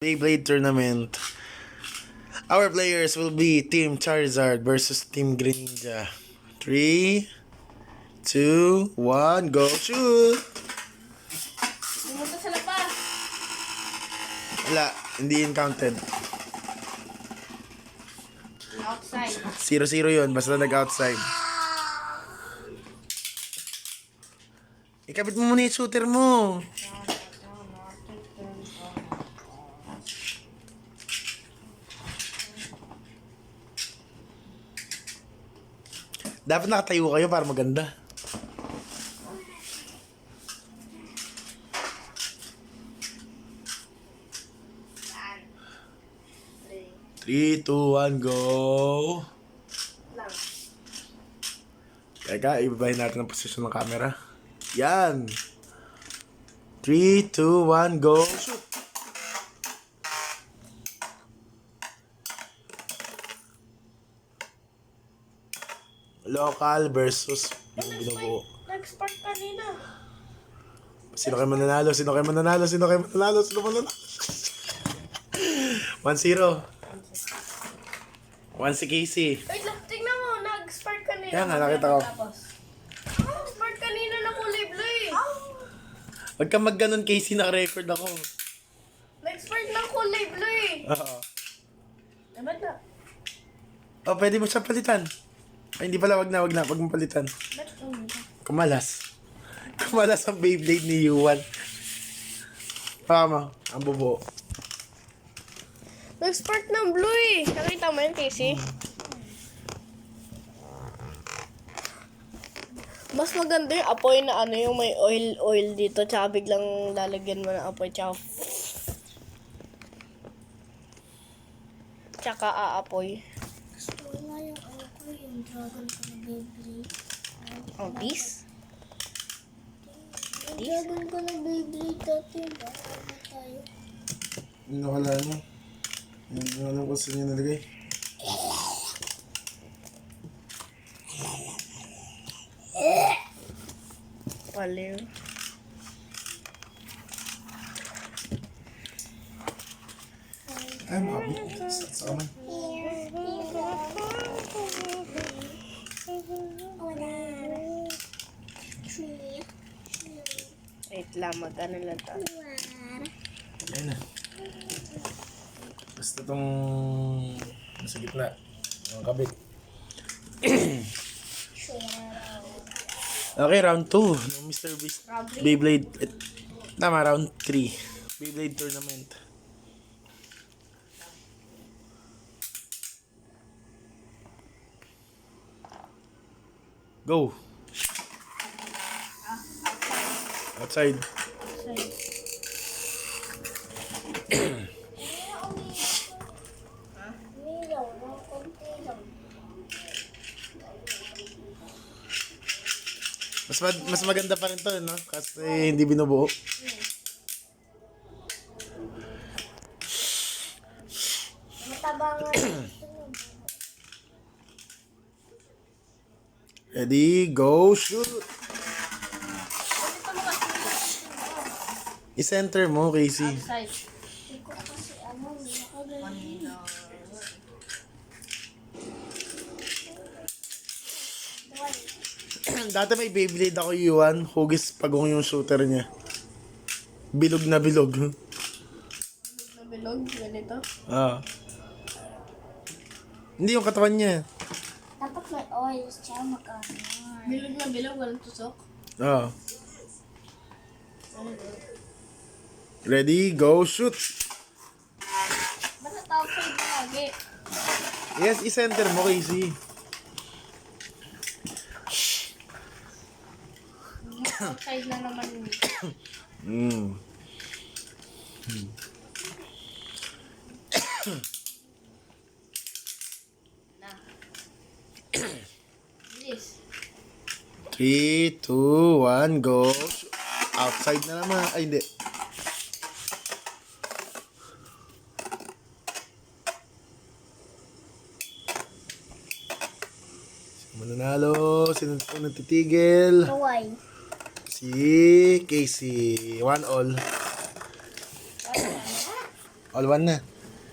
Beyblade tournament. Our players will be Team Charizard versus Team Greninja. 3, 2, 1, go shoot! Pumunta sa labas. Wala, hindi yun counted. Outside. 0-0 yun, basta nag-outside. Ikabit mo muna yung shooter mo. Dapat nakatayo kayo para maganda. Three, two, one, go! Teka, ibabahin natin ang posisyon ng camera. Yan! 3, 2, 1, go! Shoot! Local versus yung binubuo. Nag-spark kanina. Sino kayo mananalo? Sino kayo mananalo? Sino kayo mananalo? Sino mananalo? 1-0. 1 si Casey. Wait lang, tingnan mo. Nag-spark kanina. Kaya nga, nakita ko. Nag-spark kanina na kulay blue eh. Huwag ka mag-ganon, Casey, naka-record ako. Nag-spark ng kulay blue eh. Oo. Dapat na. Oh, pwede mo siya palitan. Ay, hindi pala, wag na. Wag mo palitan. Kumalas. Kumalas ang Beyblade ni Yuan. Tama, ang bubo. Nag-spark ng blue eh. Nakita mo yun, Casey? Mas maganda yung apoy na ano yung may oil dito tsaka biglang lalagyan mo ng apoy tsaka aapoy. Gusto ko nga yung ano ko, yung dragon ko na Beyblade. Oh, this? Yung dragon ko na Beyblade dati, baka na tayo. Ano ka lang mo? Hindi ko alam kung saan niya nalagay. Paliw. Ay, makabi. Sa kamay. Wait lang, mag-ano lang to. Ayun na. Basta itong nasa gitna. Ang kabit. Okay, round 2. Ng Mr. Beast. Beyblade. Tama, round 3. Beyblade tournament. Go. Outside. Milaw, ng konti lang. Mas maganda pa rin to, no? Kasi hindi binubuo. Matabangan. Ready, go, shoot! I-center mo, Casey. Outside. Hindi ko kasi ano, nakagaling. Dati may Beyblade ako, Yuan. Hugis pagong yung shooter niya. Bilog na bilog. Nabilog, ganito. Ah. Hindi yung katawan niya. Dapat may oil, tsaka mag-ano. Bilog na bilog, walang tusok. Ah. Ready, go, shoot! Basta outside na lagi. Yes, i-center mo, Casey. Outside na naman yun. Na. This. 3, 2, 1, go. Outside na naman. Ay, hindi. Mananalo. Sino po natitigil? Kawai. Si Casey. 1-all. All one na.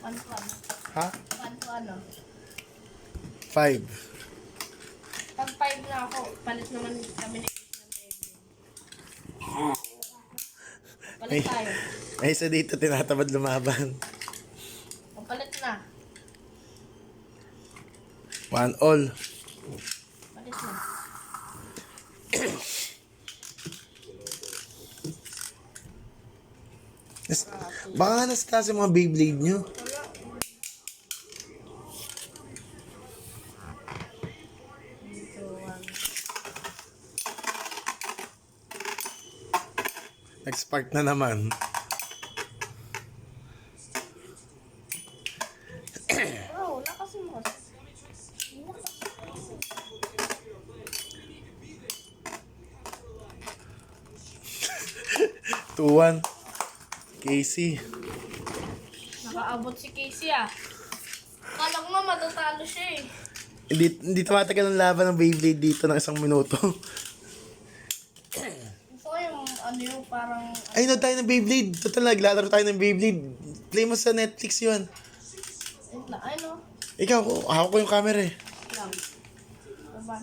1 to ano? Ha? 1 to ano? 5. Pag 5 na ako, palit naman kami ni Chris ng Beyblade. Palit tayo. May isa dito tinatamad lumaban. Palit na. 1 all. Palit na. Baka nga nasa taas yung mga Beyblade nyo. Dito, 1. Nag-spark na naman. Oh, lakas mo. 2-1. Casey. Nakaabot si Casey ah. Kala ko nga matatalo siya eh. Hindi tumatagal ang laban ng Beyblade dito ng 1 minuto. Gusto ko yung ano yung parang... Ay, no tayo ng Beyblade. Total, naglalaro tayo ng Beyblade. Play mo sa Netflix yun. Wait lang, ano? Ikaw, hawak ko yung camera eh. Lang. Diba?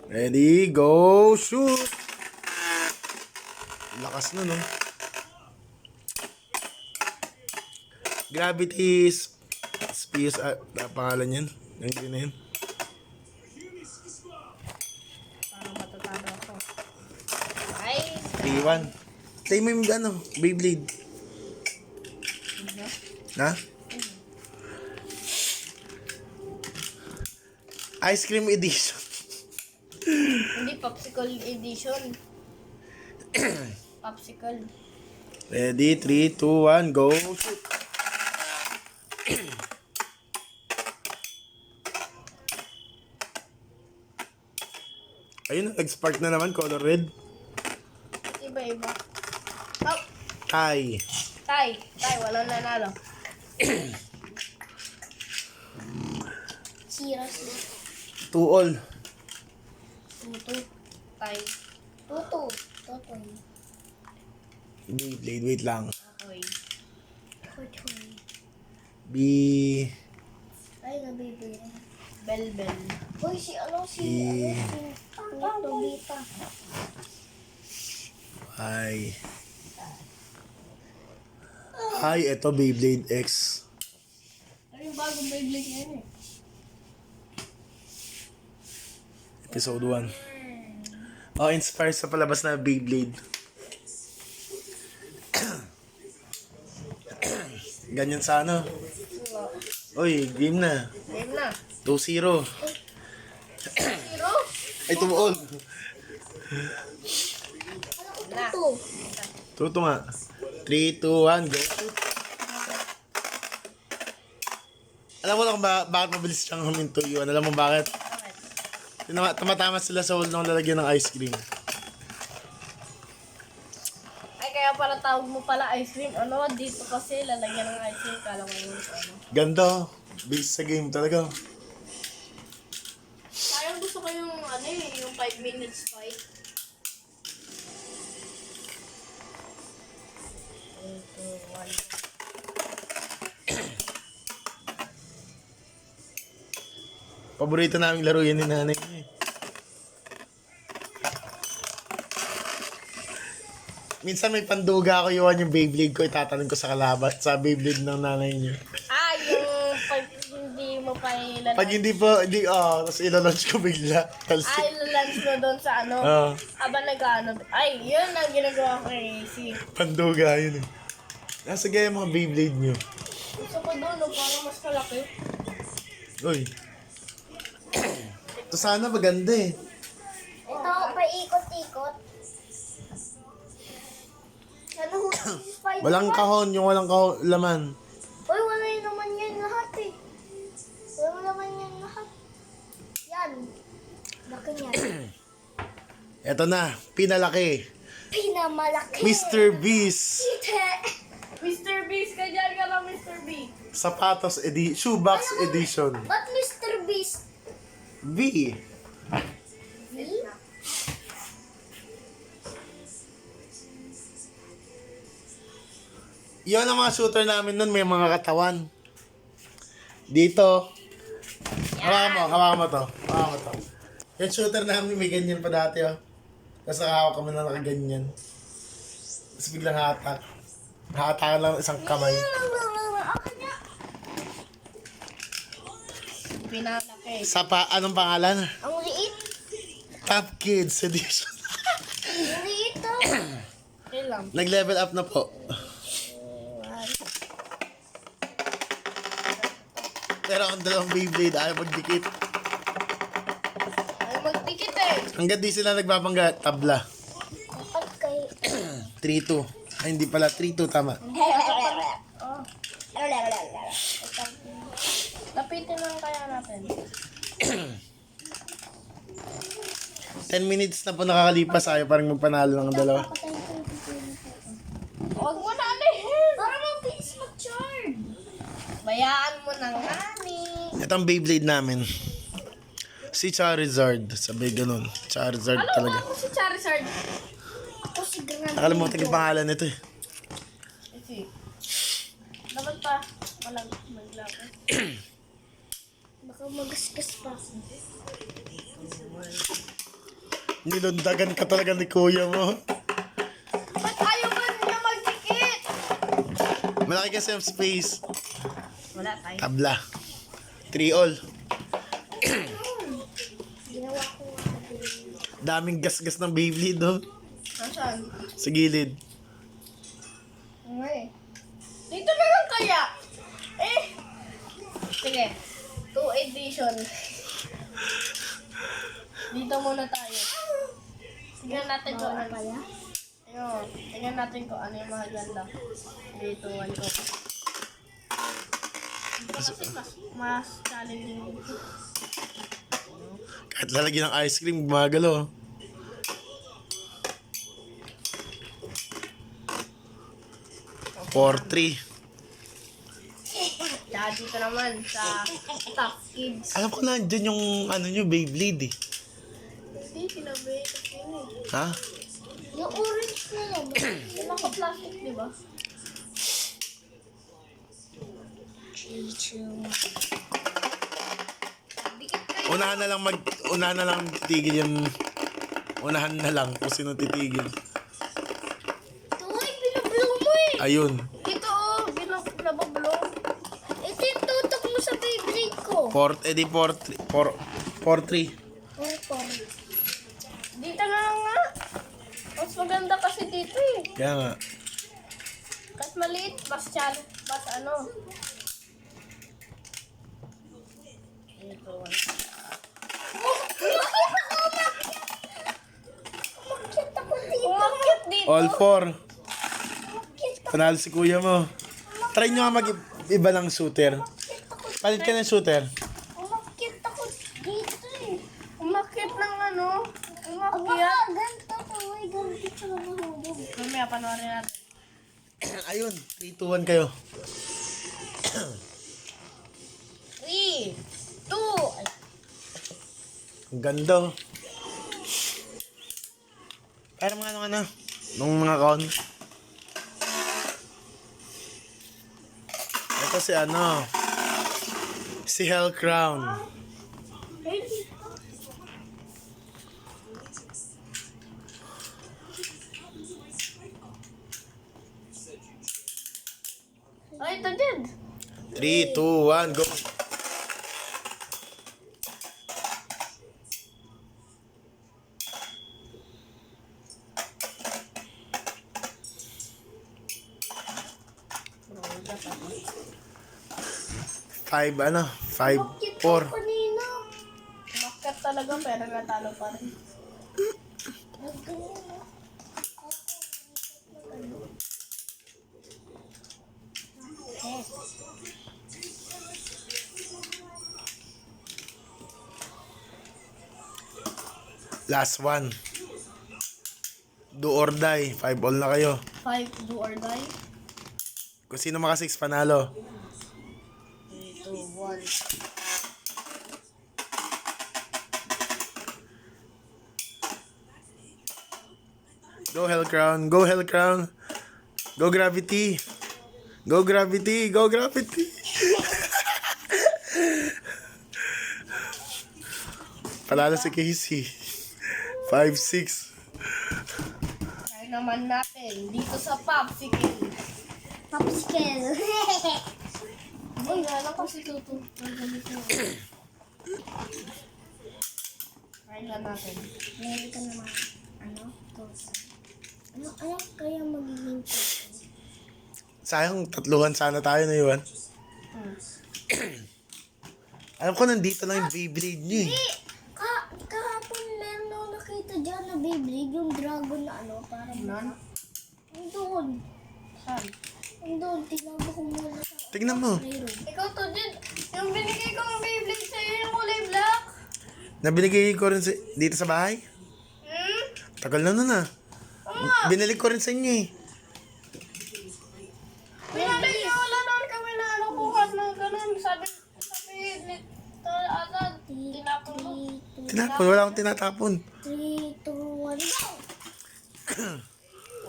Ready, go, shoot! Lakas na, no? Gravity Spears, pangalan yan. Yung green na yun. Parang matatalo ako. Ay! 3-1. Play mo yung ano, Beyblade. Ano? Ha? Ice cream edition. Hindi, popsicle edition. Popsicle. Ready, 3, 2, 1, go, shoot! Ayun, nag-spark na naman, color red. Iba-iba. Oh! Tie. Tay! Tay, walang nanalo. Seriously. 2 all. Tuto. Tay. Toto. Toto. Beyblade, wait lang. Ako'y. Toto. B... Ay, nabibili. Bel-bel. Hoy, si ano, si Tobita. I. Hi, eto Beyblade X. Ano yung bagong Beyblade ngayon eh? Episode 1. Oh, inspired sa palabas na Beyblade. Ganyan sa ano. Oy, game na. Game na. 2-0. Zero? Ay, tumuol. Na. Toto. Tuto nga. 3, 2, 1, go. Shoot. Alam mo lang kung bakit mabilis siyang humintuyuan. Alam mo bakit? Okay. Tumatama sila sa wall nung lalagyan ng ice cream. Ay, kaya pala tawag mo pala ice cream. Ano, dito kasi lalagyan ng ice cream. Kala mo yung ano. Ganda. Based sa game talaga. Parang gusto ko yung ano eh, yung 5 minutes fight. Ito, 1. Paborito naming laro yan ni nanay niya eh. Minsan may panduga ako iwan yung Beyblade ko, itatanong ko sa kalaban, sa Beyblade ng nanay niya. Ah, yung pag hindi mo pa ilalunch. Pag hindi po, tapos ilalunch ko bigla. Tapos, Ah, ilalunch mo doon sa ano. Habang nag-ano. Ay, yun ang ginagawa ko kay si. panduga yun eh. Nasa gaya mga Beyblade nyo. Gusto ko doon, no, parang mas kalaki. Uy. Ito sana maganda eh. Ito, paikot-ikot. Ano ho, si Spider-Man? Walang kahon, yung walang kahon, laman. Uy, wala yun naman yan lahat eh. Wala naman yan lahat. Yan. Laki niyan. Ito na, pinalaki. Pinamalaki. Mr. Beast. Mr. Beast, ka dyan ka lang, Mr. Beast. Sapatos shoebox edition. Ba't Mr. Beast? V. V? Yun ang mga shooter namin nun, may mga katawan. Dito. Hawakan mo to. Hawakan mo to. Yung shooter namin, may ganyan pa dati, oh. Tapos nakahawak kami na nakaganyan. Tapos biglang hatak. Hatakan lang isang kamay. Pinalaki. Sa anong pangalan? Ang liit. Top Kids Edition. Ang liit to. Okay lang. Nag-level up na po. Pero ang dalawang Beyblade ayaw magdikit. Ay, magdikit eh. Hanggang di sila nagbabangga, tabla. Pag kay... 3-2. Ay, hindi pala. 3-2, tama. Lapitin lang kaya natin. 10 minutes na po nakakalipas. Ayaw parang magpanalo ng dalawa. Huwag mo na alihin. Para mabilis mag-charge. Bayaan mo na nga ni. Ito ang Beyblade namin. Si Charizard. Sabay ganun. Charizard Ano talaga. ako si Charizard? Ako si Grande. Nakalimutan yung pangalan nito eh. Isi. Dapat pa. Walang maglako. Baka magasgas pa. Nilundagan ka talaga ni kuya mo. Ba't ayaw ba niya magdikit? Malaki kasi ang space. Wala tayo. Tabla. 3-all. Ginawa ko nga. Daming gasgas ng Beyblade, oh. Nasaan? Sa gilid. Okay. Dito na lang kaya. Eh. Sige. 2 edition. Dito muna tayo. Tingnan natin kung ano. Pala. Ayun. Tingnan natin kung ano yung mga ganda. Dito, one ko. Dito kasi mas challenging dito. Kahit lalagyan ng ice cream, gumagalo. Four, 3. Kaya dito naman sa Top Kids. Alam ko na, dyan yung ano nyo, Beyblade eh. Hindi, sinabi kasi yun eh. Ha? Yung orange na lang. Yung naka-plastic, di ba? Dikit kayo. Unahan na lang titigil yung... Unahan na lang kung sino titigil. Ito ay binablow mo eh. Ayun. Dito oh, binabablo. Ito yung tutok mo sa Beyblade ko. 4-3. Or Dito na lang nga. Mas maganda kasi dito eh. Kaya nga. Kahit maliit, mas ano. Ito. Umakyat ako dito. Umakyat dito. All 4. Umakyat ako. Panalo si kuya mo. Try nyo nga mag-iba ng shooter. Palit ka ng shooter. Umakyat ako dito eh. Umakyat ng ano. Aba, Umakyat. ganito to. Ay, ganito siya mahulog. Mamaya panoorin natin. Ayun. 3-2-1 kayo. 3, 2, Ang ganda. Oh. Parang mga ano. Nung mga con. Ito si ano. Si Hell Crown. Ay, ito dyan. 3, 2, 1, go. Five, 5-4. Kanina. Umakyat talaga pero natalo pa rin. Last one. Do or die. 5-all na kayo. 5, do or die. Kung sino maka 6 panalo. 3, 2, 1. Go Hell Crown. Go Hell Crown. Go Gravity. Go Gravity! Go Gravity! Palalo si Casey. 5-6. Try naman natin dito sa popsicle. Popsicle. Uy, alam ko si Tutu. Try na natin. Meron ka naman, toast. Ano kaya magiging toast? Sayang, tatluhan sana tayo na yun. Alam ko nandito lang yung Beyblade niyo eh. Kahapon meron ako nakita dyan na Beyblade, yung dragon na parang... Nan? Nandun. Saan? Nandun, tinago ko muna sa Tignan mo. playroom. Ikaw to din. Yung binigay ko ng Beyblade sa'yo yung kulay black. Nabinigay ko rin dito sa bahay. Hmm? Tagal na nun ah. Binalik ko rin sa inyo eh. Pinalay niya wala naman kami na bukas ng ganun. Sabi, agad, tinapon mo. Tinapon, wala akong tinatapon. 3, 2, 1, go!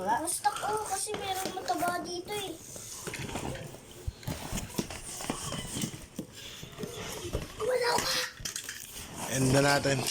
Wala. Basta ko kasi meron mataba dito eh. Wala ka! End na natin.